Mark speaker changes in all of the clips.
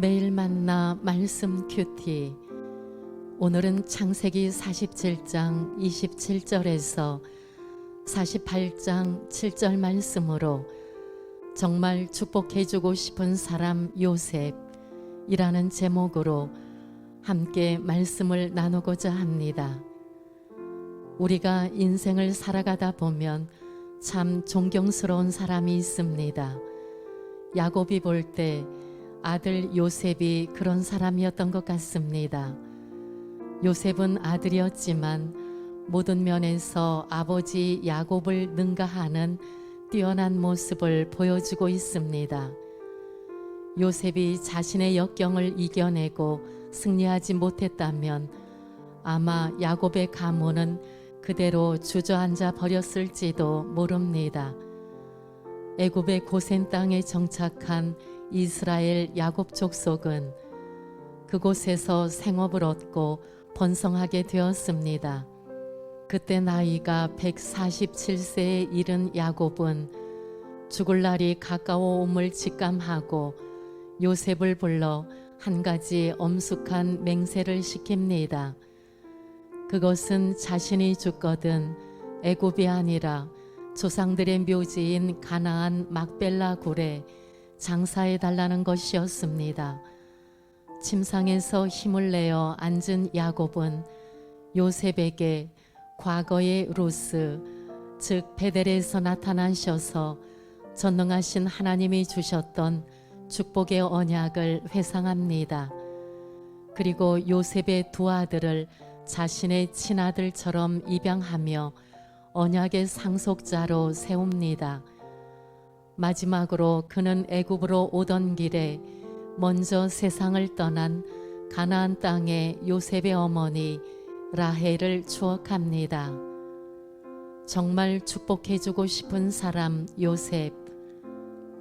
Speaker 1: 매일 만나 말씀 큐티. 오늘은 창세기 47장 27절에서 48장 7절 말씀으로 정말 축복해주고 싶은 사람 요셉이라는 제목으로 함께 말씀을 나누고자 합니다. 우리가 인생을 살아가다 보면 참 존경스러운 사람이 있습니다. 야곱이 볼 때 아들 요셉이 그런 사람이었던 것 같습니다. 요셉은 아들이었지만 모든 면에서 아버지 야곱을 능가하는 뛰어난 모습을 보여주고 있습니다. 요셉이 자신의 역경을 이겨내고 승리하지 못했다면 아마 야곱의 가문은 그대로 주저앉아 버렸을지도 모릅니다. 애굽의 고센 땅에 정착한 이스라엘 야곱 족속은 그곳에서 생업을 얻고 번성하게 되었습니다. 그때 나이가 147세에 이른 야곱은 죽을 날이 가까워 옴을 직감하고 요셉을 불러 한 가지 엄숙한 맹세를 시킵니다. 그것은 자신이 죽거든 애굽이 아니라 조상들의 묘지인 가나안 막벨라 굴에 장사해 달라는 것이었습니다. 침상에서 힘을 내어 앉은 야곱은 요셉에게 과거의 루스, 즉 베델에서 나타나셔서 전능하신 하나님이 주셨던 축복의 언약을 회상합니다. 그리고 요셉의 두 아들을 자신의 친아들처럼 입양하며 언약의 상속자로 세웁니다. 마지막으로 그는 애굽으로 오던 길에 먼저 세상을 떠난 가나안 땅의 요셉의 어머니 라헬을 추억합니다. 정말 축복해주고 싶은 사람 요셉.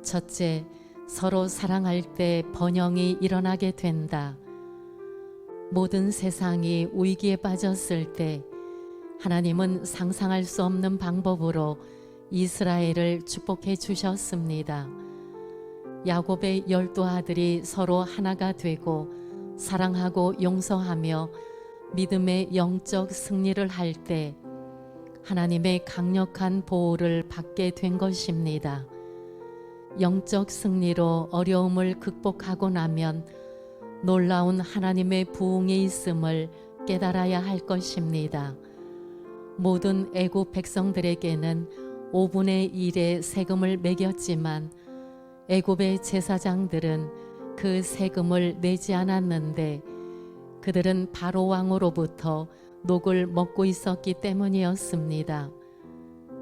Speaker 1: 첫째, 서로 사랑할 때 번영이 일어나게 된다. 모든 세상이 위기에 빠졌을 때 하나님은 상상할 수 없는 방법으로 이스라엘을 축복해 주셨습니다. 야곱의 12 아들이 서로 하나가 되고 사랑하고 용서하며 믿음의 영적 승리를 할 때 하나님의 강력한 보호를 받게 된 것입니다. 영적 승리로 어려움을 극복하고 나면 놀라운 하나님의 부흥이 있음을 깨달아야 할 것입니다. 모든 애굽 백성들에게는 5분의 1의 세금을 매겼지만 애굽의 제사장들은 그 세금을 내지 않았는데 그들은 바로 왕으로부터 녹을 먹고 있었기 때문이었습니다.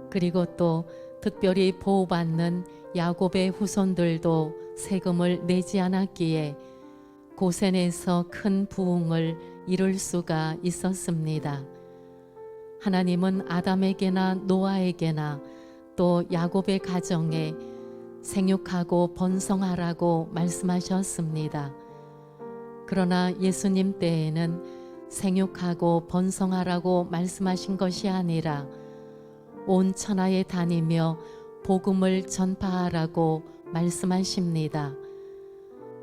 Speaker 1: 그리고 또 특별히 보호받는 야곱의 후손들도 세금을 내지 않았기에 고센에서 큰 부흥을 이룰 수가 있었습니다. 하나님은 아담에게나 노아에게나 또 야곱의 가정에 생육하고 번성하라고 말씀하셨습니다. 그러나 예수님 때에는 생육하고 번성하라고 말씀하신 것이 아니라 온 천하에 다니며 복음을 전파하라고 말씀하십니다.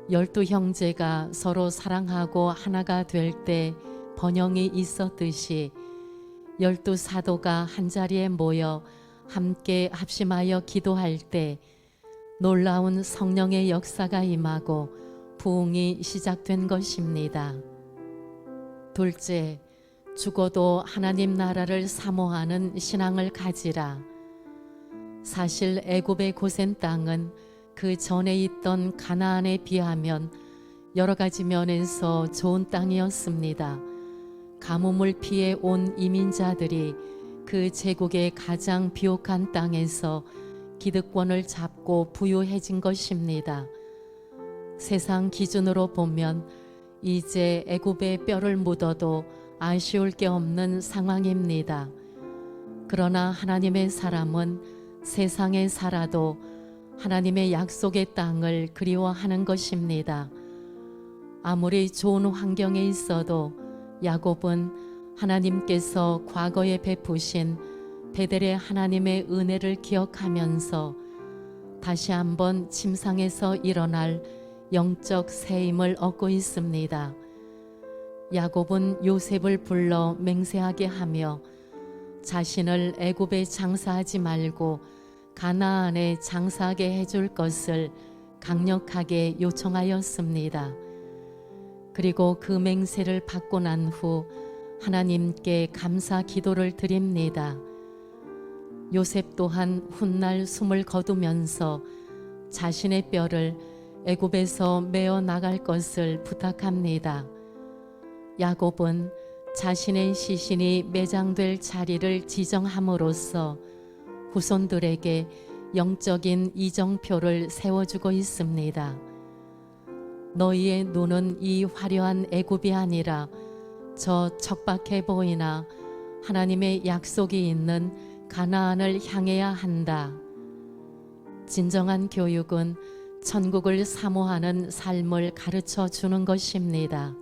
Speaker 1: 12 형제가 서로 사랑하고 하나가 될 때 번영이 있었듯이 12 사도가 한자리에 모여 함께 합심하여 기도할 때 놀라운 성령의 역사가 임하고 부흥이 시작된 것입니다. 둘째, 죽어도 하나님 나라를 사모하는 신앙을 가지라. 사실 애굽의 고센 땅은 그 전에 있던 가나안에 비하면 여러 가지 면에서 좋은 땅이었습니다. 가뭄을 피해 온 이민자들이 그 제국의 가장 비옥한 땅에서 기득권을 잡고 부유해진 것입니다. 세상 기준으로 보면 이제 애굽의 뼈를 묻어도 아쉬울 게 없는 상황입니다. 그러나 하나님의 사람은 세상에 살아도 하나님의 약속의 땅을 그리워하는 것입니다. 아무리 좋은 환경에 있어도 야곱은 하나님께서 과거에 베푸신 베델의 하나님의 은혜를 기억하면서 다시 한번 침상에서 일어날 영적 새 힘을 얻고 있습니다. 야곱은 요셉을 불러 맹세하게 하며 자신을 애굽에 장사하지 말고 가나안에 장사하게 해줄 것을 강력하게 요청하였습니다. 그리고 그 맹세를 받고 난 후 하나님께 감사 기도를 드립니다. 요셉 또한 훗날 숨을 거두면서 자신의 뼈를 애굽에서 메어 나갈 것을 부탁합니다. 야곱은 자신의 시신이 매장될 자리를 지정함으로써 후손들에게 영적인 이정표를 세워주고 있습니다. 너희의 눈은 이 화려한 애굽이 아니라 저 척박해 보이나 하나님의 약속이 있는 가나안을 향해야 한다. 진정한 교육은 천국을 사모하는 삶을 가르쳐 주는 것입니다.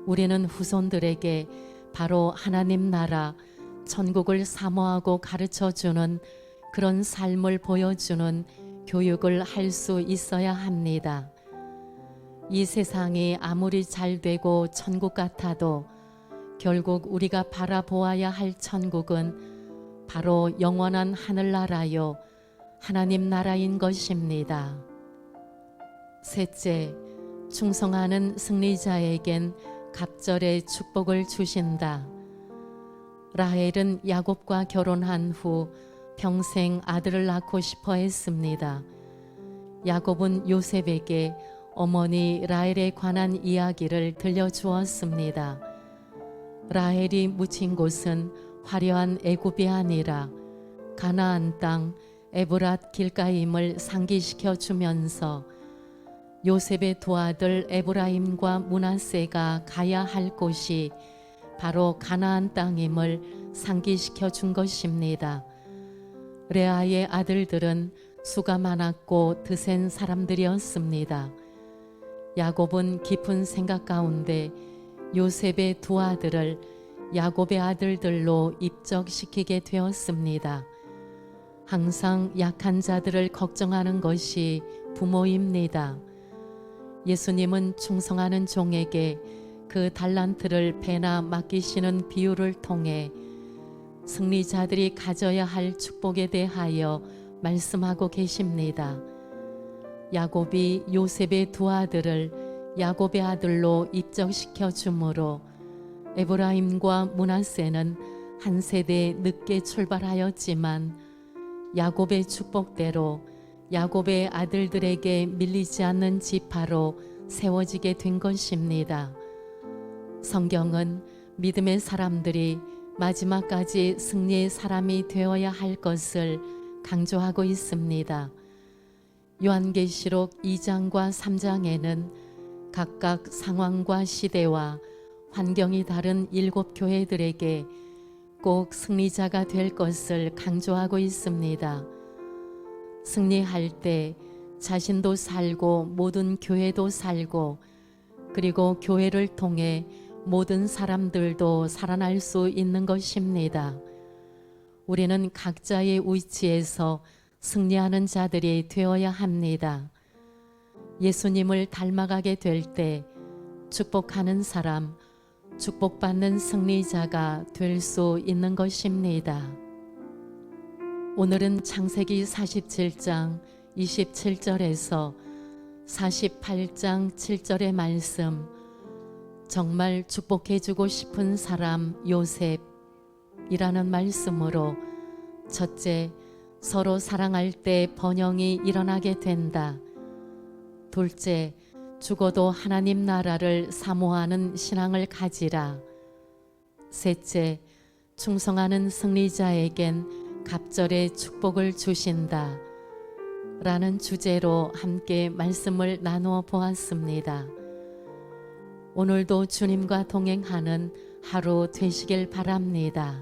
Speaker 1: 우리는 후손들에게 바로 하나님 나라, 천국을 사모하고 가르쳐 주는 그런 삶을 보여주는 교육을 할 수 있어야 합니다. 이 세상이 아무리 잘 되고 천국 같아도 결국 우리가 바라보아야 할 천국은 바로 영원한 하늘나라요, 하나님 나라인 것입니다. 셋째, 충성하는 승리자에겐 갑절의 축복을 주신다. 라헬은 야곱과 결혼한 후 평생 아들을 낳고 싶어 했습니다. 야곱은 요셉에게 어머니 라헬에 관한 이야기를 들려주었습니다. 라헬이 묻힌 곳은 화려한 애굽이 아니라 가나안 땅 에브랏 길가임을 상기시켜 주면서 요셉의 두 아들 에브라임과 므낫세가 가야 할 곳이 바로 가나안 땅임을 상기시켜 준 것입니다. 레아의 아들들은 수가 많았고 드센 사람들이었습니다. 야곱은 깊은 생각 가운데 요셉의 두 아들을 야곱의 아들들로 입적시키게 되었습니다. 항상 약한 자들을 걱정하는 것이 부모입니다. 예수님은 충성하는 종에게 그 달란트를 배나 맡기시는 비유를 통해 승리자들이 가져야 할 축복에 대하여 말씀하고 계십니다. 야곱이 요셉의 두 아들을 야곱의 아들로 입적시켜 주므로 에브라임과 므낫세는 한 세대 늦게 출발하였지만 야곱의 축복대로 야곱의 아들들에게 밀리지 않는 지파로 세워지게 된 것입니다. 성경은 믿음의 사람들이 마지막까지 승리의 사람이 되어야 할 것을 강조하고 있습니다. 요한계시록 2장과 3장에는 각각 상황과 시대와 환경이 다른 7 교회들에게 꼭 승리자가 될 것을 강조하고 있습니다. 승리할 때 자신도 살고 모든 교회도 살고 그리고 교회를 통해 모든 사람들도 살아날 수 있는 것입니다. 우리는 각자의 위치에서 승리하는 자들이 되어야 합니다. 예수님을 닮아가게 될 때 축복하는 사람, 축복받는 승리자가 될 수 있는 것입니다. 오늘은 창세기 47장 27절에서 48장 7절의 말씀, 정말 축복해주고 싶은 사람 요셉이라는 말씀으로 첫째, 서로 사랑할 때 번영이 일어나게 된다. 둘째, 죽어도 하나님 나라를 사모하는 신앙을 가지라. 셋째, 충성하는 승리자에겐 갑절의 축복을 주신다. 라는 주제로 함께 말씀을 나누어 보았습니다. 오늘도 주님과 동행하는 하루 되시길 바랍니다.